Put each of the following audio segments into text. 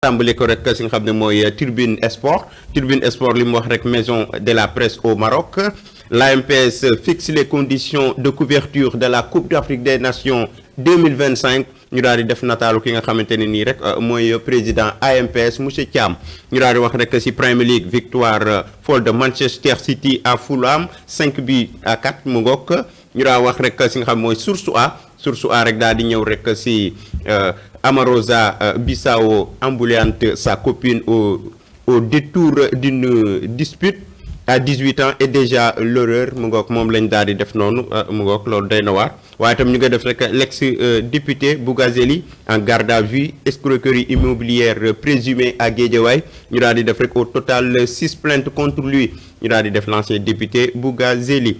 tàmbali ko rek si nga xam ne mooy Tribune Sport li mu wax rek maison de la presse au Maroc. L'AMPS fixe les conditions de couverture de la Coupe d'Afrique des Nations 2025 ñu daal di def nataalu ki nga xamante ne nii rek mooy président AMPS monsieur Thiam ñu daal di wax rek si Premier League victoire folle de Manchester City à Fulham 5-4 mu ngoog ñu daal wax rek si nga xam mooy Source A rek daal di ñëw rek si Amarosa Bissau embouillante sa copine au détour d'une dispute à 18 ans et déjà l'horreur mu ngoog moom lañ daal di def noonu mu ngoog loolu day na waar waaye itam ñu ngi def rek l'ex député Bougazeli en garde à vue escroquerie immobilière présumée à Guédiawaye ñu daal di def rek au total 6 plaintes contre lui ñu daal di def l'ancien député Bougazeli.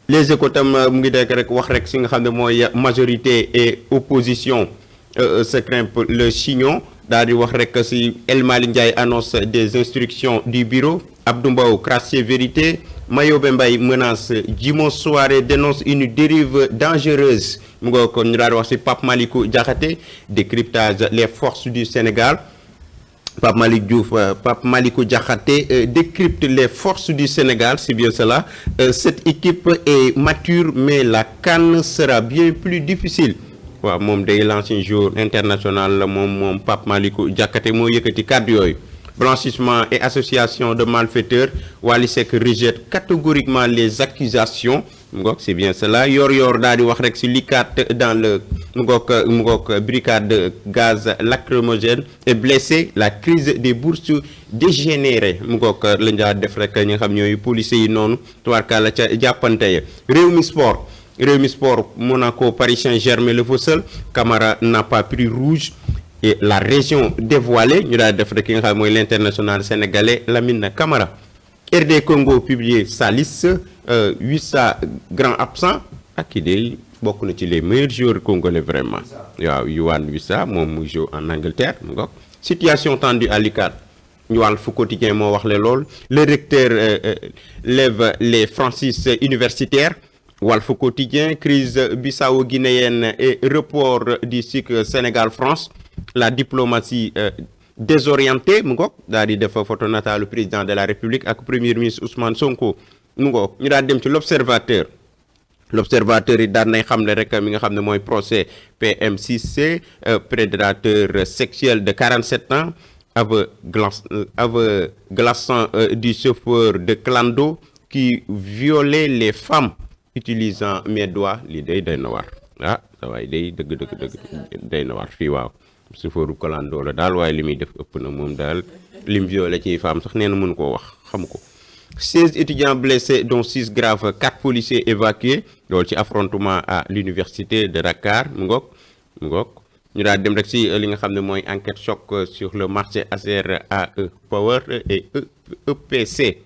Les Échos tam mu ngi dekk rek wax rek si nga xam ne mooy majorité et opposition se craignent le chignon daal di wax rek si El Malick Ndiaye annonce des instructions du bureau. Abdou Mbow crasse vérité Mayobé Mbaye menace Djimon Souaré dénonce une dérive dangereuse mu nga kon ñu daal di wax ci Pape Malick Diakhaté décryptage les forces du Sénégal Pape Malick Diakhaté décrypte les forces du Sénégal, c'est bien cela. Cette équipe est mature mais la CAN sera bien plus difficile. waaw moom day l'ancien joueur international la moom Pape Malick Diakhaté moo yëkkati kàddu yooyu. Blanchissement et association de malfaiteurs Wally Seck rejette catégoriquement les accusations mu ngoog c'est bien cela yor daal di wax rek si l'ICAT dans le mu ngoog brigade de gaz lacrymogène et blessé la crise des bourses dégénérée mu ngoog lañ daa def rek ñi nga xam ñooy policiers yi noonu tubaarkàlla ca jàppante ya Rewmi Sport Monaco Paris Saint-Germain le Vauxhall Camara n'a pas pris rouge et la région dévoilée ñu daal def rek ki nga xam mooy l'international sénégalais Lamine Camara. RD Congo publié sa liste 800 grands absents ak kii de bokk na ci les meilleurs joueurs congolais vraiment waaw Yohan Wissa moom mu joue en Angleterre mu ngoog situation tendue à l'UCAD ñu Walf Quotidien moo wax le lool le recteur lève les franchises universitaires Walf Quotidien crise bissau-guinéenne et report du cycle Sénégal-France la diplomatie désorientée mu ngoog daal di def photo nataalu président de la République ak premier ministre Ousmane Sonko mu ngoog ñu daal dem ci l'observateur yi daan nay xamle rek mi nga xam ne mooy procès PM6C prédateur sexuel de 47 ans aveu glaçant du chauffeur de clando qui violait les femmes utilisant mes doigts lii day na war sa waay day dëgg day na war fii waaw chauffeuru clando la daal waaye li muy def ëpp na moom daal lim violé ci femme sax nee na mënu koo wax xam ko 16 étudiants blessés dont 6 graves 4 policiers évacués loolu ci affrontement à l'université de Dakar mu ngoog ñu daal dem rek si li nga xam ne mooy enquête choc sur le marché Azer AE Power et EPC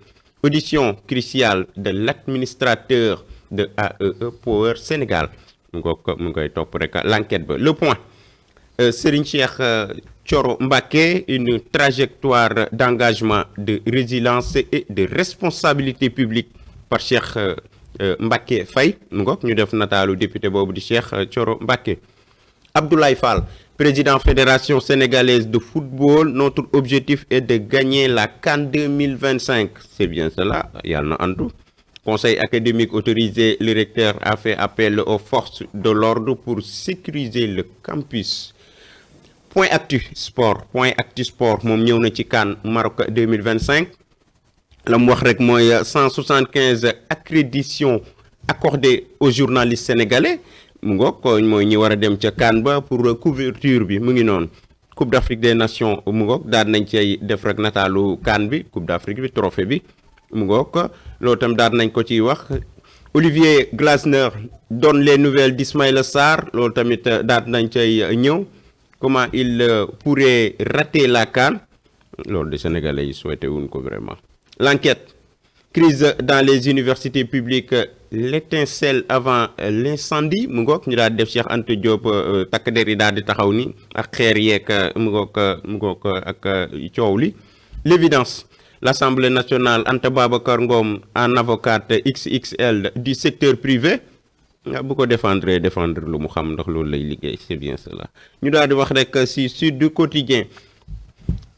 audition cruciale de l'administrateur de AE Power Sénégal mu ngi koy topp rek l'enquête ba le point Serigne Cheikh Thioro Mbacké une trajectoire d'engagement de résilience et de responsabilité publique par Cheikh Mbacké Faye mu ngoog ñu def nataalu député boobu di Cheikh Thioro Mbacké Abdoulaye Fall président fédération sénégalaise de football notre objectif est de gagner la CAN 2025 c'est bien cela yàlla na antu conseil académique autorisé le recteur a fait appel aux forces de l'ordre pour sécuriser le campus Point Actu Sport moom ñëw na ci CAN Maroc 2025 la mu wax rek mooy 175 accréditation accordées aux journalistes sénégalais mu ngoog mooy ñi war a dem ca CAN ba pour couverture bi mu ngi noonu Coupe d'Afrique des Nations mu ngoog daal nañ cay def rek nataalu CAN bi Coupe d'Afrique bi trophée bi mu ngoog loolu tam daal nañ ko ciy wax Olivier Glasner donne les nouvelles d'Ismaïla Sarr loolu tamit daal nañ cay ñëw comment il pourrait rater la CAN loolu de Sénégalais yi souhaité wuñ ko vraiment l'enquête crise dans les universités publiques l'étincelle avant l'incendie mu ngoog ñu daal def Cheikh Anta Diop takk der yi daal di taxaw ni ak xeer yeeg mu ngoog ak coow li l'évidence l'Assemblée nationale Anta Babacar Ngom en avocate XXL du secteur privé bu ko défendre lu mu xam ndax loolu lay liggéey c'est bien cela ñu daal di wax rek si Sud du Quotidien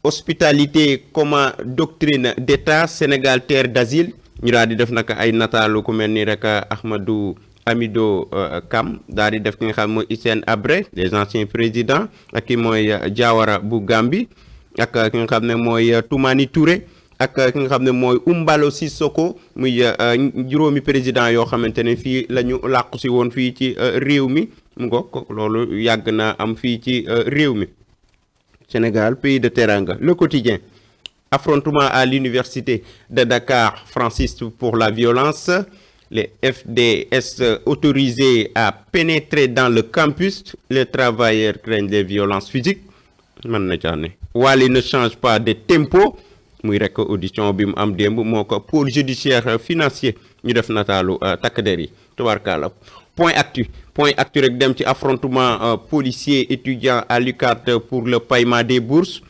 hospitalité comme doctrine d'État Sénégal terre d'asile ñu daal di def nag ay nataalu ku mel ni rek Ahmadou Amido Kam daal di def ki nga xam mooy Hissène Habré les anciens présidents ak ki mooy Diawara bu Gambie ak ki nga xam ne mooy Toumani Touré ak ki nga xam ne mooy Umballo Sissoko muy juróomi président yoo xamante ne fii la ñu làqu si woon fii ci réew mi mu ngoog loolu yàgg na am fii ci réew mi Sénégal pays de teranga le quotidien affrontement à l'université de Dakar francistes pour la violence les FDS autorisés à pénétrer dans le campus les travailleurs craignent les violences physiques mën na caa ne Wally ne change pas de tempo muy rek audition bi mu am démb moo ko pôle judiciaire financier ñu def nataalu takk der yi tubaarkàlla point actu rek dem ci affrontement policier étudiant à l'UCAD pour le paiement des bourses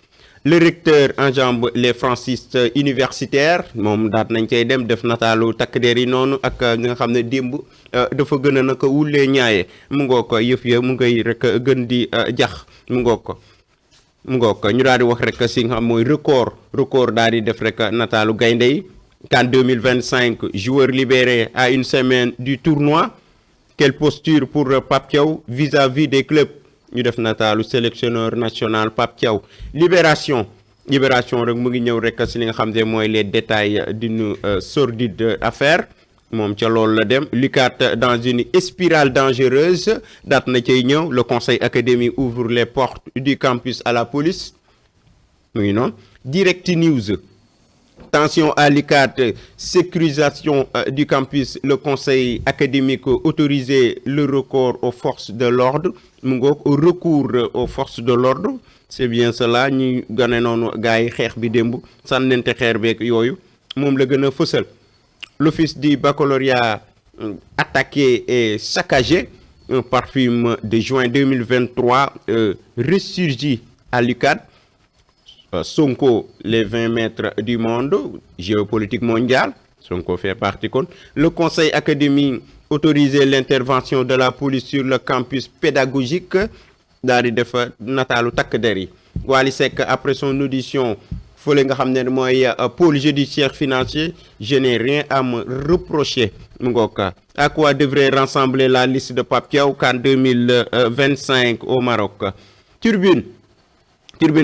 le recteur enjambe les francistes universitaires moom daat nañ cay dem def nataalu takk der yi noonu ak ñi nga xam ne démb dafa gën a naka wulee ñaaye mu ngoo ko yëf ya mu ngay rek gën di jax mu ngoo ko ñu daal di wax rek si nga xam mooy record daal di def rek nataalu gaynde yi CAN 2025 joueurs libérés à une semaine du tournoi quelle posture pour Pape Thiaw vis-à-vis des clubs ñu def nataalu sélectionneur national Pape Thiaw libération rek mu ngi ñëw rek si li nga xam ne mooy les détails d'une sordide affaire moom ca loolu la dem l'UCAD dans une spirale dangereuse daat na cay ñëw le conseil académique ouvre les portes du campus à la police mu ngi noonu Direct News tension à l'UCAD sécurisation du campus le conseil académique autorisé le recours aux forces de l'ordre mu ngoog recours aux forces de l'ordre c'est bien cela ñu gane noonu gars yi xeex bi démb sànnente xeer beeg yooyu moom la gën a fësal l'office du baccalauréat attaqué et saccagé un parfum de juin 2023 ressurgit à l'UCAD Sonko les 20 mètres du monde géopolitique mondiale Sonko fait partie kon le conseil académique autorisé l'intervention de la police sur le campus pédagogique daal di def nataalu takk der yi Wally Seck après son audition fële nga xam ne mooy pôle judiciaire financier je n'ai rien à me reprocher mu ngoog à quoi devrait ressembler la liste de Pape Thiaw CAN 2025 au Maroc Turbine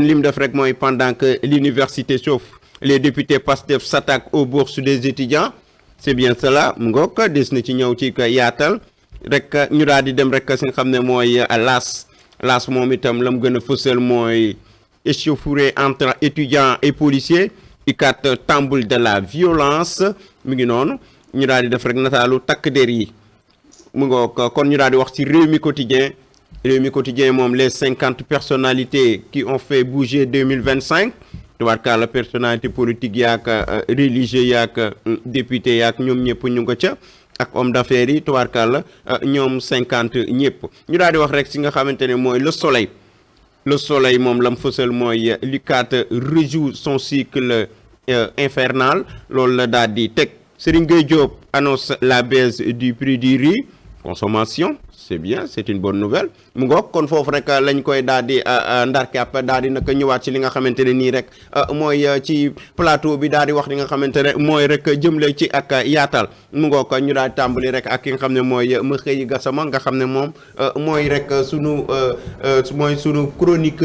li mu def rek mooy pendant que l'université chauffe les députés PASTEF s'attaquent aux bourses des étudiants c'est bien cela mu ngoog des na ci ñëw ci yaatal rek ñu daal di dem rek si nga xam ne mooy las moom itam la mu gën a fësal mooy échauffourée entre étudiants et policiers UCAD temple de la violence mu ngi noonu ñu daal di def rek nataalu takk der yi mu ngoog kon ñu daal di wax ci Rewmi Quotidien moom les 50 personnalités qui ont fait bouger 2025 tubaarkàlla personnalité politique yaak religieux yaak député yaak ñoom ñëpp ñu nga ca ak homme d'affaires yi tubaarkàlla ñoom 50 ñëpp ñu daal di wax rek si nga xamante ne mooy le soleil moom lam fësal mooy l'UCAD rejoue son cycle infernal loolu la daal di teg Serigne Gueye Diop annonce la baisse du prix du riz consommation c'est bien c'est une bonne nouvelle mu ngoog kon foofu rek lañ koy daal di ndarkap daal di naka ñëwaat ci li nga xamante ne nii rek mooy ci plateau bi daal di wax li nga xamante ne mooy rek jëmle ci ak yaatal mu ngoog ñu daal di tàmbali rek ak ki nga xam ne mooy ma xëyi gasama nga xam ne moom mooy rek sunu chronique